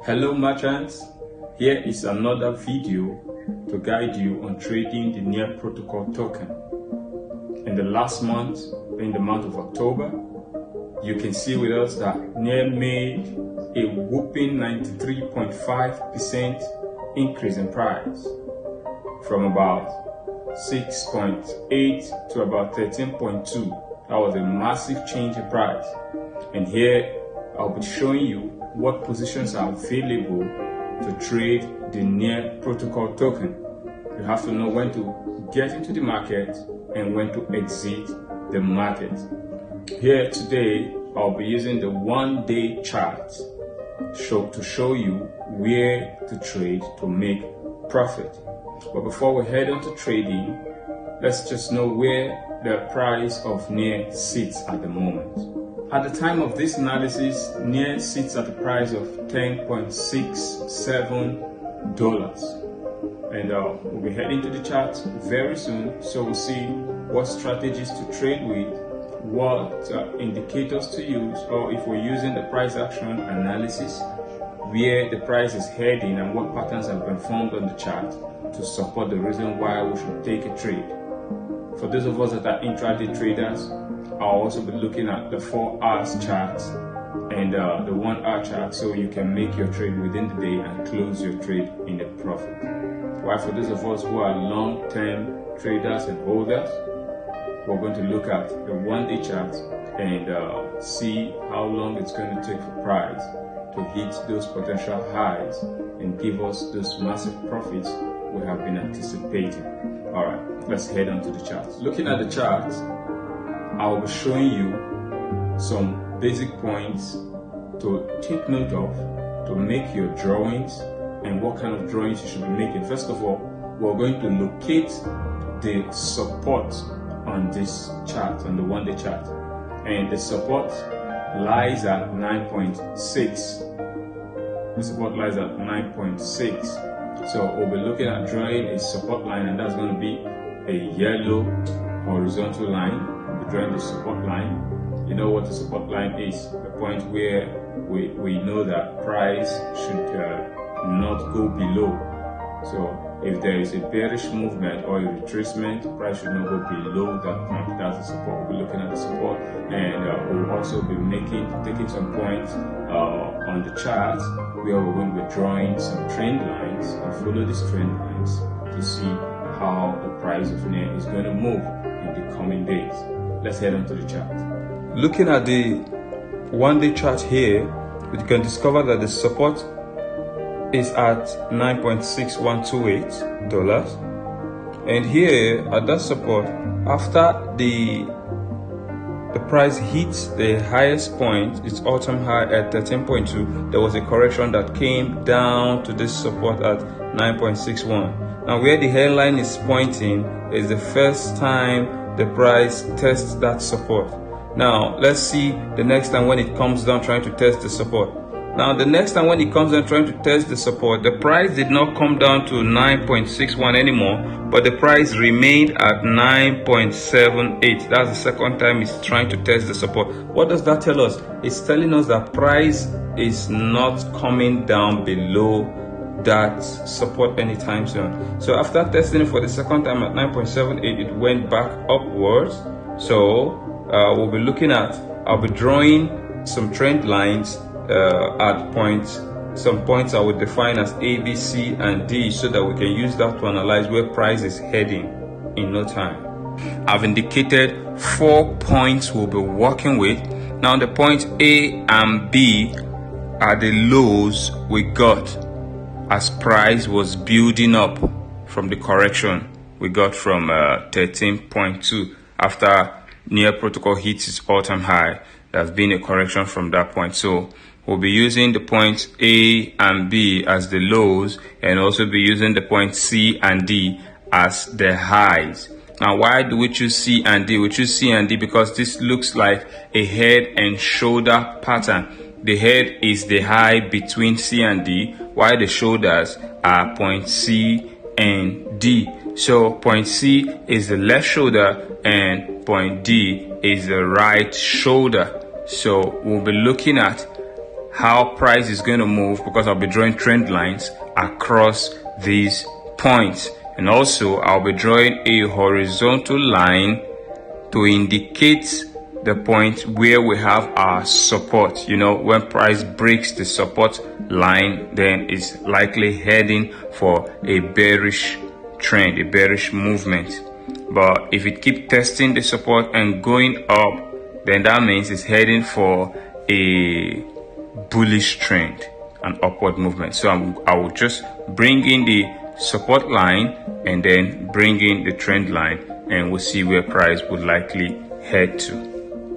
Hello merchants, here is another video to guide you on trading the NEAR protocol token. In the last month, in the month of October, you can see with us that NEAR made a whopping 93.5% increase in price from about 6.8 to about 13.2. That was a massive change in price. And here I'll be showing you what positions are available to trade the NEAR protocol token. You have to know when to get into the market and when to exit the market. Here today, I'll be using the one-day chart to show you where to trade to make profit. But before we head on to trading, let's just know where the price of NEAR sits at the moment. At the time of this analysis, NEAR sits at the price of $10.67. And we'll be heading to the chart very soon, so we'll see what strategies to trade with, what indicators to use, or if we're using the price action analysis, where the price is heading and what patterns have been formed on the chart to support the reason why we should take a trade. For those of us that are intraday traders, I'll also be looking at the 4 hours chart and the 1 hour chart, so you can make your trade within the day and close your trade in a profit. While for those of us who are long-term traders and holders, we're going to look at the one-day chart and see how long it's going to take for price to hit those potential highs and give us those massive profits we have been anticipating. Alright, let's head on to the chart. Looking at the chart, I'll be showing you some basic points to take note of to make your drawings and what kind of drawings you should be making. First of all, we're going to locate the support on this chart, on the one-day chart. And the support lies at 9.6. The support lies at 9.6. So we'll be looking at drawing a support line, and that's going to be a yellow horizontal line. Drawing the support line. You know what the support line is, the point where we know that price should not go below. So if there is a bearish movement or a retracement, price should not go below that point. That's the support. We'll be looking at the support, and we'll also be taking some points on the chart where we're going to be drawing some trend lines and follow these trend lines to see how the price of NEAR is going to move in the coming days. Let's head on to the chart. Looking at the one-day chart here, we can discover that the support is at $9.6128. And here at that support, after the price hits the highest point, its all-time high at 13.2, there was a correction that came down to this support at 9.61. Now where the hairline is pointing is the first time the price tests that support. Now let's see the next time when it comes down trying to test the support. Now the next time when it comes down trying to test the support, the price did not come down to 9.61 anymore, but the price remained at 9.78. That's the second time it's trying to test the support. What does that tell us? It's telling us that price is not coming down below that support anytime soon. So after testing it for the second time at 9.78, it went back upwards. So we'll be looking at, I'll be drawing some trend lines at some points I would define as A, B, C, and D, so that we can use that to analyze where price is heading in no time. I've indicated 4 points we'll be working with. Now the points A and B are the lows we got as price was building up from the correction we got from 13.2 after NEAR protocol hits its all-time high. There's been a correction from that point. So we'll be using the points A and B as the lows, and also be using the points C and D as the highs. Now why do we choose C and D? We choose C and D because this looks like a head and shoulder pattern. The head is the high between C and D, while the shoulders are point C and D. So point C is the left shoulder and point D is the right shoulder. So we'll be looking at how price is going to move, because I'll be drawing trend lines across these points. And also I'll be drawing a horizontal line to indicate the point where we have our support. You know, when price breaks the support line, then it's likely heading for a bearish trend, a bearish movement. But if it keeps testing the support and going up, then that means it's heading for a bullish trend, an upward movement. So I will just bring in the support line and then bring in the trend line, and we'll see where price would likely head to.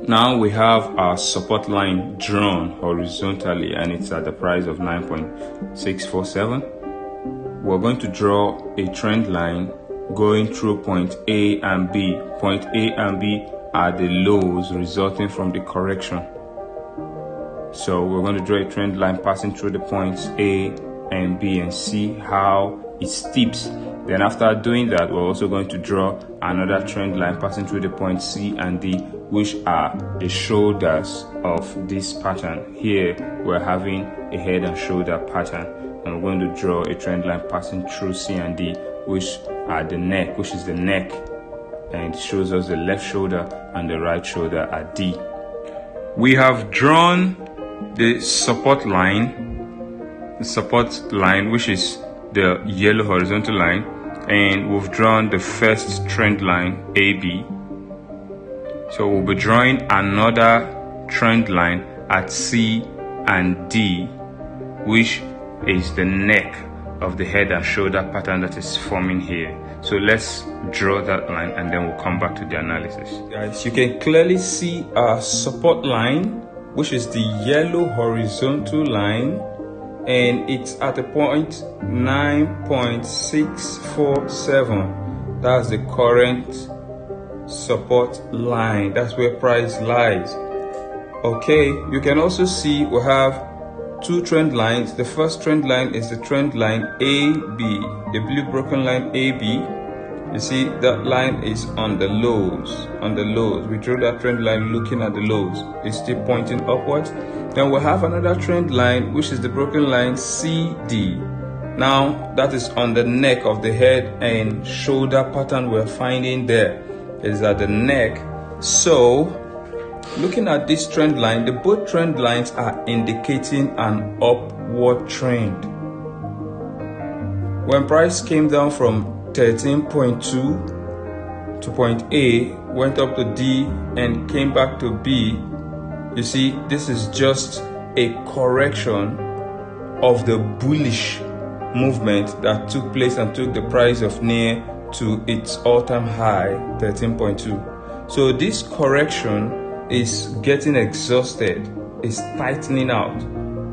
Now we have our support line drawn horizontally, and it's at the price of 9.647. We're going to draw a trend line going through point A and B. Point A and B are the lows resulting from the correction. So we're going to draw a trend line passing through the points A and B and see how it steeps. Then after doing that, we're also going to draw another trend line passing through the points C and D, which are the shoulders of this pattern. Here we're having a head and shoulder pattern, and we're going to draw a trend line passing through C and D, which are the neck, which is the neck, and it shows us the left shoulder and the right shoulder at D. We have drawn the support line, which is the yellow horizontal line, and we've drawn the first trend line AB. So we'll be drawing another trend line at C and D, which is the neck of the head and shoulder pattern that is forming here. So let's draw that line and then we'll come back to the analysis. Guys, you can clearly see our support line, which is the yellow horizontal line, and it's at a point 9.647. That's the current support line. That's where price lies. Okay, you can also see we have two trend lines. The first trend line is the trend line AB, the blue broken line AB. You see that line is on the lows. We drew that trend line looking at the lows. It's still pointing upwards. Then we have another trend line, which is the broken line CD. Now that is on the neck of the head and shoulder pattern we're finding there. It is at the neck. So looking at this trend line, the both trend lines are indicating an upward trend. When price came down from 13.2 to point A, went up to D and came back to B, you see this is just a correction of the bullish movement that took place and took the price of NIR to its all-time high, 13.2. So this correction is getting exhausted, is tightening out.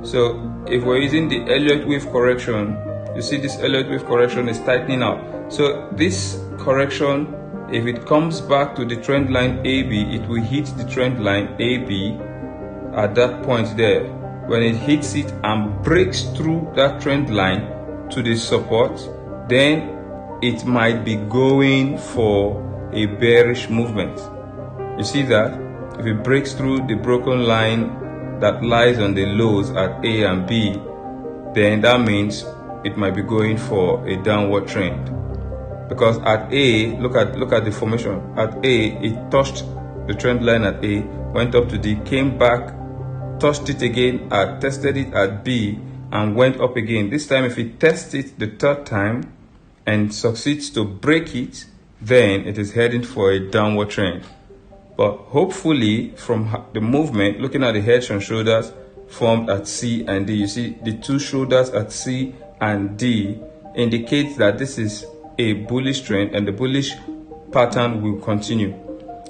So if we're using the Elliott wave correction, you see this Elliott wave correction is tightening out. So this correction, if it comes back to the trend line AB, it will hit the trend line AB at that point there. When it hits it and breaks through that trend line to the support, then it might be going for a bearish movement. You see that? If it breaks through the broken line that lies on the lows at A and B, then that means it might be going for a downward trend. Because at A, look at the formation. At A, it touched the trend line at A, went up to D, came back, touched it again, tested it at B, and went up again. This time, if it tests it the third time and succeeds to break it, then it is heading for a downward trend. But hopefully, from the movement, looking at the heads and shoulders formed at C and D, you see the two shoulders at C and D indicates that this is a bullish trend and the bullish pattern will continue.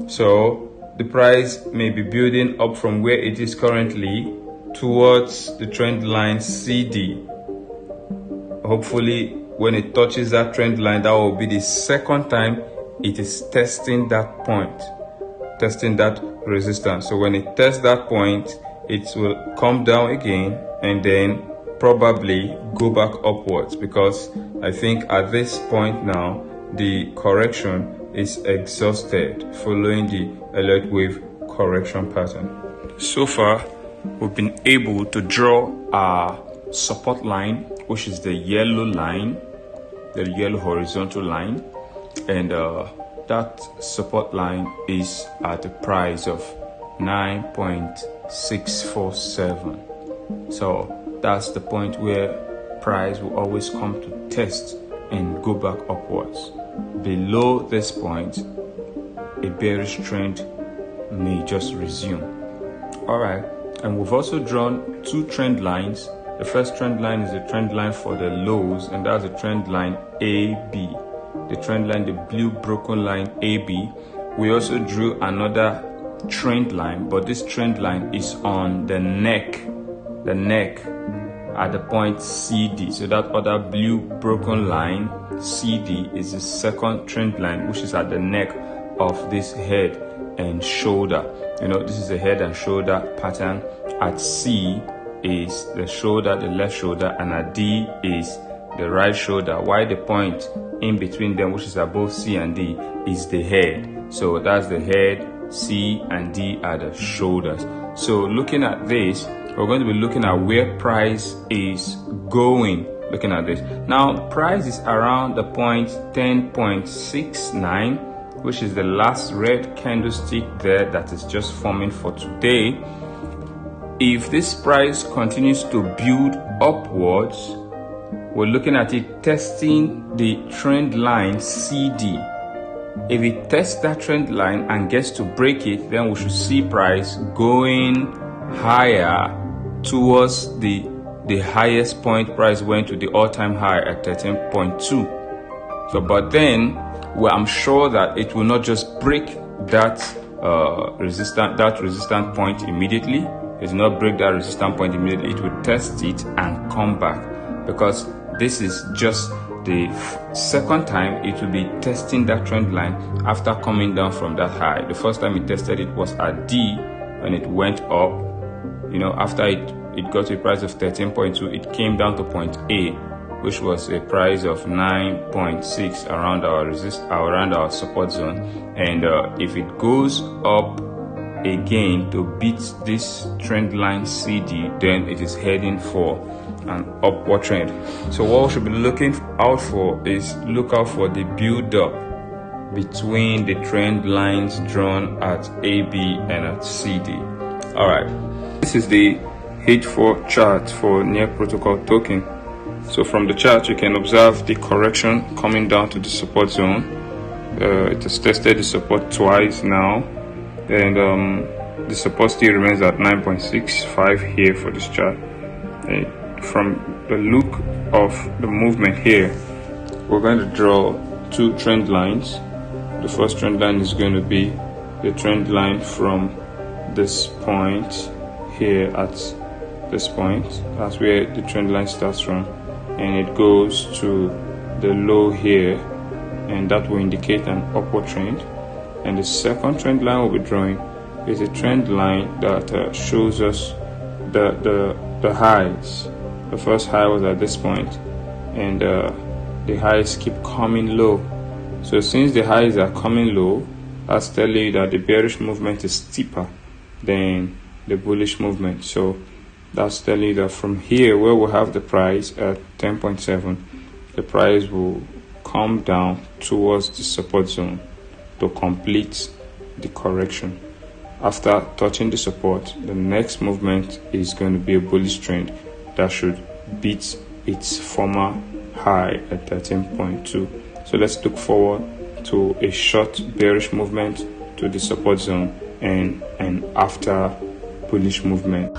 So the price may be building up from where it is currently towards the trend line CD. Hopefully, when it touches that trend line, that will be the second time it is testing that point, testing that resistance. So when it tests that point, it will come down again and then probably go back upwards, because I think at this point now the correction is exhausted following the Elliott wave correction pattern. So far we've been able to draw our support line, which is the yellow line, the yellow horizontal line, and that support line is at the price of 9.647. so that's the point where price will always come to test and go back upwards. Below this point, a bearish trend may just resume. All right, and we've also drawn two trend lines. The first trend line is a trend line for the lows, and that's a trend line AB. The trend line, the blue broken line AB. We also drew another trend line, but this trend line is on the neck at the point CD. So that other blue broken line CD is the second trend line, which is at the neck of this head and shoulder. This is a head and shoulder pattern. At C is the shoulder, the left shoulder, and at D is the right shoulder, while the point in between them, which is above C and D, is the head. So that's the head, C and D are the shoulders. So looking at this, we're going to be looking at where price is going. Looking at this now, price is around the point 10.69, which is the last red candlestick there that is just forming for today. If this price continues to build upwards, we're looking at it testing the trend line CD. If it tests that trend line and gets to break it, then we should see price going higher towards the highest point. Price went to the all-time high at 13.2. But then I'm sure that it will not just break that resistant point immediately. It will not break that resistant point immediately. It will test it and come back, because this is just the second time it will be testing that trend line after coming down from that high. The first time it tested it was at D when it went up. After it got to a price of 13.2, it came down to point A, which was a price of 9.6 around our support zone. And if it goes up again to beat this trend line CD, then it is heading for an upward trend. So what we should be looking out for is look out for the build up between the trend lines drawn at AB and at CD. All right, this is the H4 chart for Near Protocol token. So from the chart, you can observe the correction coming down to the support zone. It has tested the support twice now, and the support still remains at 9.65 here for this chart. And from the look of the movement here, we're going to draw two trend lines. The first trend line is going to be the trend line from this point here at this point. That's where the trend line starts from, and it goes to the low here, and that will indicate an upward trend. And the second trend line we'll be drawing is a trend line that shows us the highs. The first high was at this point, and the highs keep coming low. So since the highs are coming low, that's telling you that the bearish movement is steeper than the bullish movement. So that's telling you that from here, where we have the price at 10.7, the price will come down towards the support zone to complete the correction. After touching the support, the next movement is going to be a bullish trend that should beat its former high at 13.2. So let's look forward to a short bearish movement to the support zone and an after bullish movement.